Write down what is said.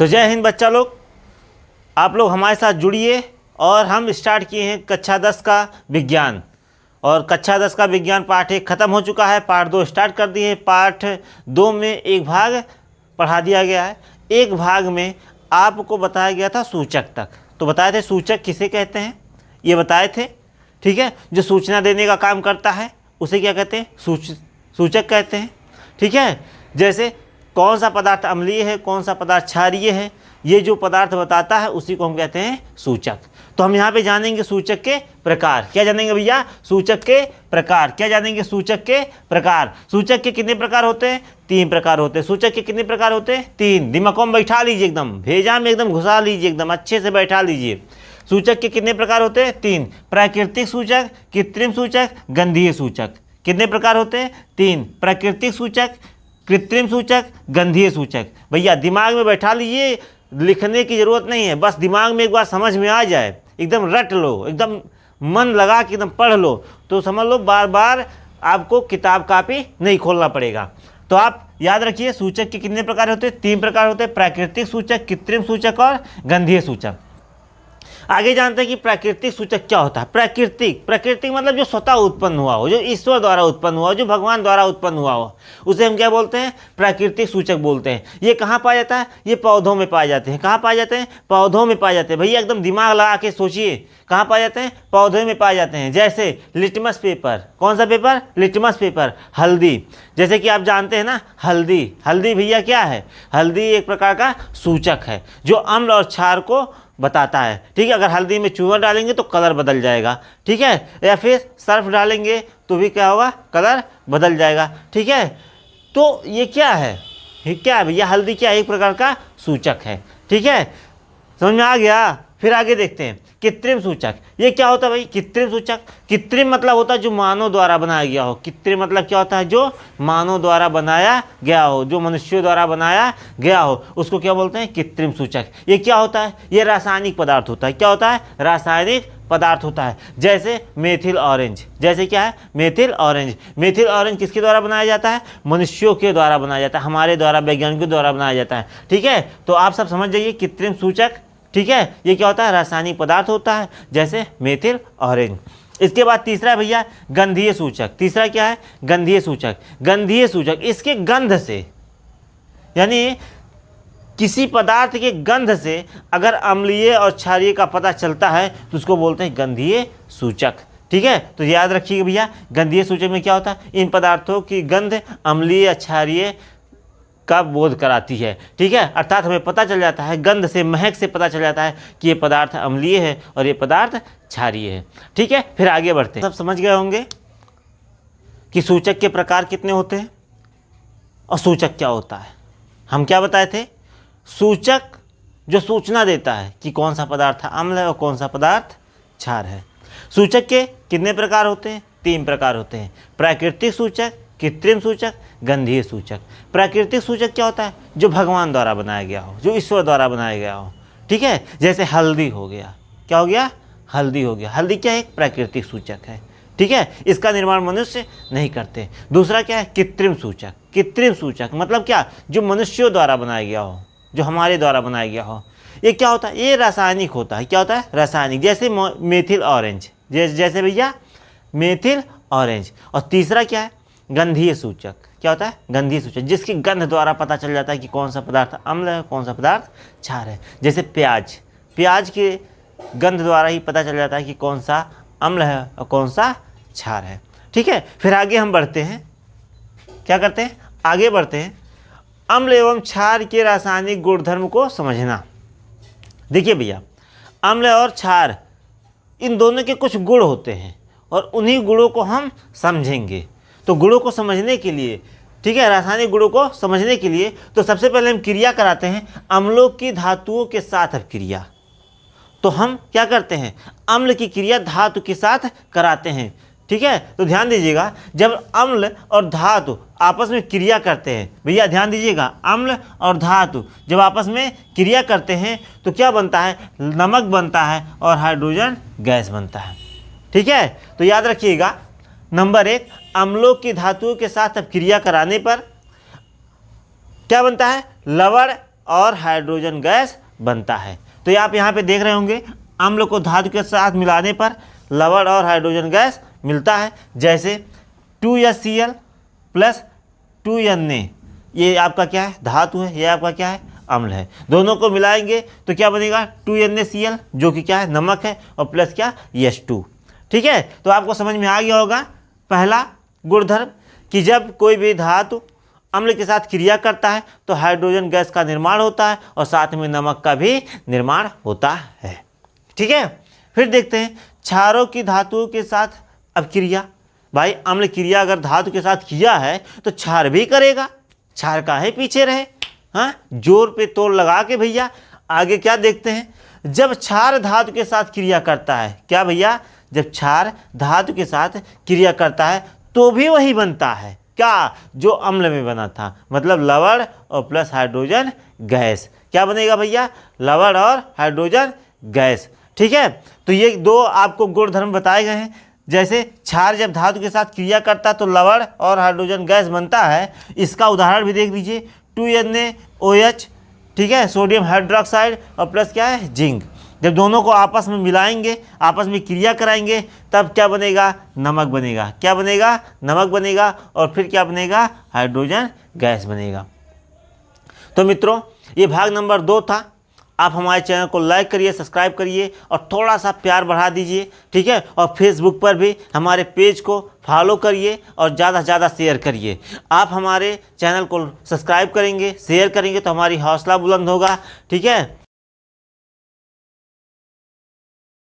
तो जय हिंद बच्चा लोग, आप लोग हमारे साथ जुड़िए और हम स्टार्ट किए हैं कक्षा 10 का विज्ञान। और कक्षा 10 का विज्ञान पार्ट 1 ख़त्म हो चुका है, पार्ट 2 स्टार्ट कर दिए हैं। पार्ट 2 में एक भाग पढ़ा दिया गया है। एक भाग में आपको बताया गया था सूचक तक। तो बताए थे सूचक किसे कहते हैं, ये बताए थे। ठीक है, जो सूचना देने का काम करता है उसे क्या कहते हैं, सूचक कहते हैं। ठीक है, जैसे कौन सा पदार्थ अम्लीय है, कौन सा पदार्थ क्षारीय है, ये जो पदार्थ बताता है उसी को हम कहते हैं सूचक। तो हम यहाँ पे जानेंगे सूचक के प्रकार। क्या जानेंगे भैया, सूचक के प्रकार। क्या जानेंगे, सूचक के प्रकार। सूचक के कितने प्रकार होते हैं, 3 प्रकार होते हैं। सूचक के कितने प्रकार होते हैं, 3। दिमागों में बैठा लीजिए, एकदम भेजा में एकदम घुसा लीजिए, एकदम अच्छे से बैठा लीजिए। सूचक के कितने प्रकार होते हैं, 3। प्राकृतिक सूचक, कृत्रिम सूचक, गंधीय सूचक। कितने प्रकार होते हैं, 3। प्राकृतिक सूचक, कृत्रिम सूचक, गंधीय सूचक। भैया दिमाग में बैठा लीजिए, लिखने की ज़रूरत नहीं है, बस दिमाग में एक बार समझ में आ जाए, एकदम रट लो, एकदम मन लगा के एकदम पढ़ लो, तो समझ लो बार बार आपको किताब कापी नहीं खोलना पड़ेगा। तो आप याद रखिए सूचक के कितने प्रकार होते हैं, 3 प्रकार होते हैं। प्राकृतिक सूचक, कृत्रिम सूचक और गंधीय सूचक। आगे जानते हैं कि प्राकृतिक सूचक क्या होता है। प्राकृतिक मतलब जो स्वतः उत्पन्न हुआ हो, जो ईश्वर द्वारा उत्पन्न हुआ हो, जो भगवान द्वारा उत्पन्न हुआ हो, उसे हम क्या बोलते हैं, प्राकृतिक सूचक बोलते हैं। ये कहाँ पाया जाता है, ये पौधों में पाए जाते हैं। कहाँ पाए जाते हैं, पौधों में पाए जाते हैं। भैया एकदम दिमाग लगा के सोचिए, कहाँ पाए जाते हैं, पौधों में पाए जाते हैं। जैसे लिटमस पेपर, कौन सा पेपर, लिटमस पेपर। हल्दी, जैसे कि आप जानते हैं ना, हल्दी भैया क्या है, हल्दी एक प्रकार का सूचक है जो अम्ल और क्षार को बताता है। ठीक है, अगर हल्दी में चूना डालेंगे तो कलर बदल जाएगा। ठीक है, या फिर सर्फ डालेंगे तो भी क्या होगा, कलर बदल जाएगा। ठीक है, तो ये क्या है, भैया हल्दी क्या है, एक प्रकार का सूचक है। ठीक है, समझ में आ गया। फिर आगे देखते हैं कृत्रिम सूचक। ये क्या होता है भाई, कृत्रिम सूचक। कृत्रिम मतलब होता है जो मानव द्वारा बनाया गया हो। कृत्रिम मतलब क्या होता है, जो मानव द्वारा बनाया गया हो, जो मनुष्यों द्वारा बनाया गया हो, उसको क्या बोलते हैं, कृत्रिम सूचक। ये क्या होता है, ये रासायनिक पदार्थ होता है। क्या होता है, रासायनिक पदार्थ होता है। जैसे मेथिल ऑरेंज, जैसे क्या है, मेथिल ऑरेंज। मेथिल ऑरेंज किसके द्वारा बनाया जाता है, मनुष्यों के द्वारा बनाया जाता है, हमारे द्वारा, वैज्ञानिकों द्वारा बनाया जाता है। ठीक है, तो आप सब समझ जाइए कृत्रिम सूचक। ठीक है, ये क्या होता है, रासायनिक पदार्थ होता है, जैसे मेथिल ऑरेंज। इसके बाद तीसरा भैया गंधीय सूचक। तीसरा क्या है, गंधीय सूचक। गंधीय सूचक इसके गंध से, यानी किसी पदार्थ के गंध से अगर अम्लीय और क्षारीय का पता चलता है तो उसको बोलते हैं गंधीय सूचक। ठीक है, तो याद रखिएगा भैया, गंधीय सूचक में क्या होता है, इन पदार्थों की गंध अम्लीय या क्षारीय का बोध कराती है। ठीक है, अर्थात हमें पता चल जाता है, गंध से, महक से पता चल जाता है कि ये पदार्थ अम्लीय है और ये पदार्थ क्षारीय है। ठीक है, फिर आगे बढ़ते हैं। सब समझ गए होंगे कि सूचक के प्रकार कितने होते हैं और सूचक क्या होता है। हम क्या बताए थे, सूचक जो सूचना देता है कि कौन सा पदार्थ अम्ल है और कौन सा पदार्थ क्षार है। सूचक के कितने प्रकार होते हैं, 3 प्रकार होते हैं। प्राकृतिक सूचक, कृत्रिम सूचक, गंधीय सूचक। प्राकृतिक सूचक क्या होता है, जो भगवान द्वारा बनाया गया हो, जो ईश्वर द्वारा बनाया गया हो। ठीक है, जैसे हल्दी हो गया। क्या हो गया, हल्दी हो गया। हल्दी क्या है, एक प्राकृतिक सूचक है। ठीक है, इसका निर्माण मनुष्य नहीं करते। दूसरा क्या है, कृत्रिम सूचक। कृत्रिम सूचक मतलब क्या, जो मनुष्यों द्वारा बनाया गया हो, जो हमारे द्वारा बनाया गया हो। ये क्या होता है, ये रासायनिक होता है। क्या होता है, रासायनिक। जैसे मेथिल ऑरेंज, जैसे भैया मेथिल ऑरेंज। और तीसरा क्या है, गंधीय सूचक। क्या होता है, गंधीय सूचक, जिसकी गंध द्वारा पता चल जाता है कि कौन सा पदार्थ अम्ल है, कौन सा पदार्थ क्षार है। जैसे प्याज के गंध द्वारा ही पता चल जाता है कि कौन सा अम्ल है और कौन सा क्षार है। ठीक है, फिर आगे हम बढ़ते हैं, क्या करते हैं, आगे बढ़ते हैं। अम्ल एवं क्षार के रासायनिक गुणधर्म को समझना। देखिए भैया, अम्ल और क्षार इन दोनों के कुछ गुण होते हैं और उन्हीं गुणों को हम समझेंगे। तो गुणों को समझने के लिए, ठीक है, रासायनिक गुणों को समझने के लिए तो सबसे पहले हम क्रिया कराते हैं, अम्लों की धातुओं के साथ क्रिया। तो हम क्या करते हैं, अम्ल की क्रिया धातु के साथ कराते हैं। ठीक है, तो ध्यान दीजिएगा, जब अम्ल और धातु आपस में क्रिया करते हैं, भैया ध्यान दीजिएगा, अम्ल और धातु जब आपस में क्रिया करते हैं तो क्या बनता है, नमक बनता है और हाइड्रोजन गैस बनता है। ठीक है, तो याद रखिएगा, नंबर 1, अम्लों की धातुओं के साथ अब क्रिया कराने पर क्या बनता है, लवण और हाइड्रोजन गैस बनता है। तो ये आप यहाँ पे देख रहे होंगे, अम्ल को धातु के साथ मिलाने पर लवण और हाइड्रोजन गैस मिलता है। जैसे 2HCl प्लस 2Na, ये आपका क्या है, धातु है, ये आपका क्या है, अम्ल है। दोनों को मिलाएंगे तो क्या बनेगा, 2NaCl, जो कि क्या है, नमक है, और प्लस क्या, H2। ठीक है, तो आपको समझ में आ गया होगा पहला गुणधर्म कि जब कोई भी धातु अम्ल के साथ क्रिया करता है तो हाइड्रोजन गैस का निर्माण होता है और साथ में नमक का भी निर्माण होता है। ठीक है, फिर देखते हैं क्षारों की धातुओं के साथ अब क्रिया। भाई अम्ल क्रिया अगर धातु के साथ किया है तो क्षार भी करेगा, क्षार काहे पीछे रहे। हाँ, जोर पे तोड़ लगा के भैया आगे क्या देखते हैं, जब क्षार धातु के साथ क्रिया करता है, क्या भैया, जब क्षार धातु के साथ क्रिया करता है तो भी वही बनता है, क्या, जो अम्ल में बना था, मतलब लवण और प्लस हाइड्रोजन गैस। क्या बनेगा भैया, लवण और हाइड्रोजन गैस। ठीक है, तो ये दो आपको गुणधर्म बताए गए हैं। जैसे क्षार जब धातु के साथ क्रिया करता है तो लवण और हाइड्रोजन गैस बनता है। इसका उदाहरण भी देख लीजिए, 2NaOH, ठीक है, सोडियम हाइड्रोक्साइड और प्लस क्या है, जिंक। जब दोनों को आपस में मिलाएंगे, आपस में क्रिया कराएंगे, तब क्या बनेगा, नमक बनेगा। क्या बनेगा, नमक बनेगा, और फिर क्या बनेगा, हाइड्रोजन गैस बनेगा। तो मित्रों, ये भाग नंबर 2 था। आप हमारे चैनल को लाइक करिए, सब्सक्राइब करिए और थोड़ा सा प्यार बढ़ा दीजिए। ठीक है, और फेसबुक पर भी हमारे पेज को फॉलो करिए और ज़्यादा से ज़्यादा शेयर करिए। आप हमारे चैनल को सब्सक्राइब करेंगे, शेयर करेंगे तो हमारी हौसला बुलंद होगा। ठीक है।